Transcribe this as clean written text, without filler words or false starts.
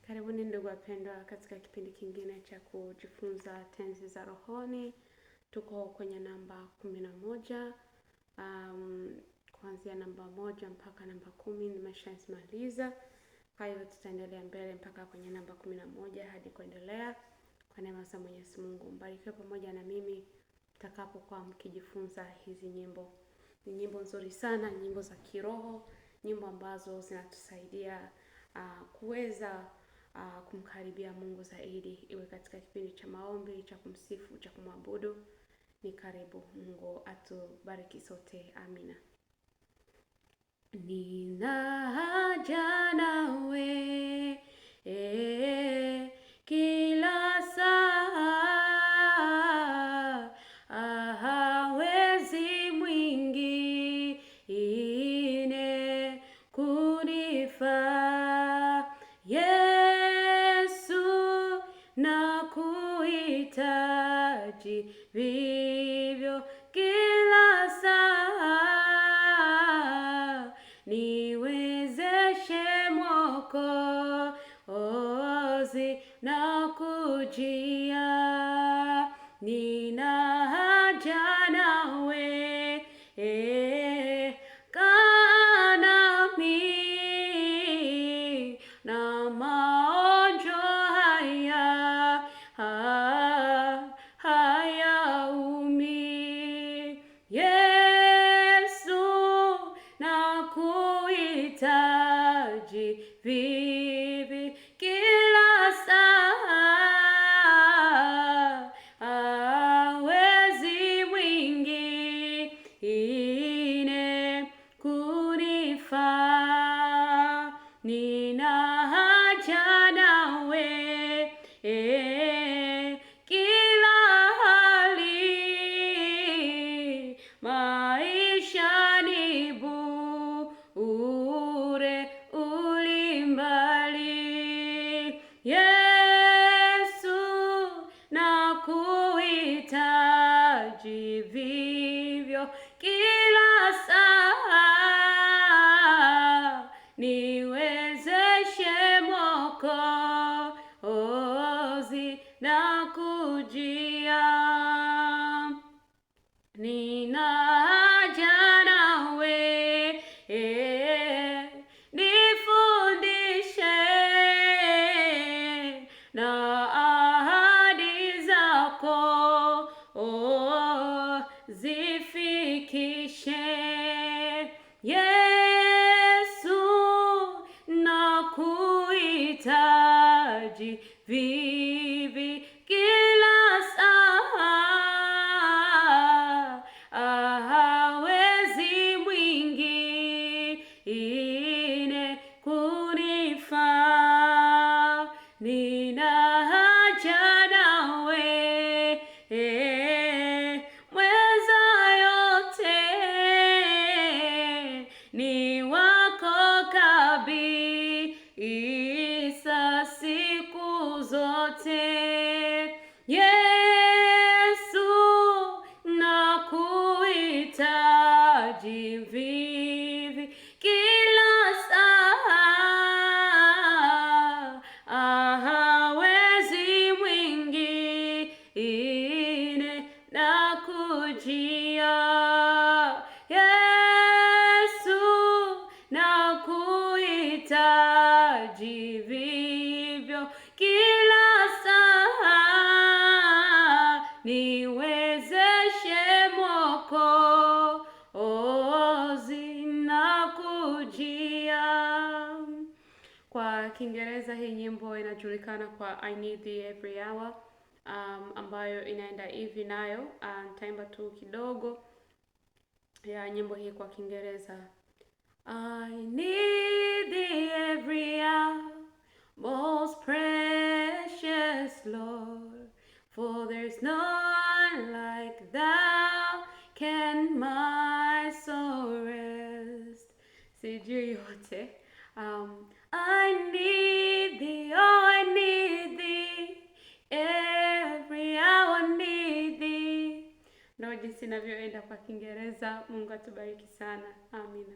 Karibuni ndugu wapendwa katika kipindi kingine cha kujifunza tenzi za rohoni. Tuko kwenye namba 11, kuanzia namba 1 mpaka namba 10 nimeshazimaliza. Kwa hiyo tutaendelea mbele mpaka kwenye namba 11 hadi kuendelea. Kwa neema za Mwenyezi Mungu, mbarikiwe pamoja na mimi mtakapokuwa mkijifunza hizi nyimbo. Ni nyimbo nzuri sana, nyimbo za kiroho, nyimbo ambazo zinatusaidia kuweza kumkaribia Mungu zaidi, iwe katika kipindi cha maombi, cha kumsifu, cha kumwabudu. Ni karibu. Mungu atubariki sote. Amina. Nina haja nawe kila saa, hawezi mwingine kunifaa. Yesu, nakuhitaji vivyo kila saa, niwezeshe Mwokozi, nakujia. Nina haja nawe, kaa nami na maonjo haya hayaumi. Yesu, nakuhitaji vivi kila saa, hawezi mwingine kunifaa. Nina haja nawe kila hali, maishani bure ulimbali. Yesu, nakuhitaji vivyo kila saa, niwezeshe Mwokozi, nakujia. Nina haja nawe, nifundishe na ahadi zako zifikishe. Yesu, nakuhitaji vivi kila saa, hawezi mwingine kunifaa. Nina haja nawe, mweza yote ni wako kabisa siku zote. Yesu, nakuhitaji vivi kila saa, hawezi mwingine nakujia. Yesu, nakuhitaji vivyo kila saa, niwezeshe Mwokozi, nakujia. Kwa Kiingereza hii nyimbo inajulikana kwa I Need Thee Every Hour, ambayo inaenda hivi nayo. Nitaimba tu kidogo ya nyimbo hii kwa Kiingereza. I need thee every hour, most precious Lord, for there's none like thou, can my soul rest. Sijui yote. I need thee, oh I need thee, every hour need thee. Ndio jinsi ninavyoenda kwa Kiingereza. Mungu atubariki sana. Amina.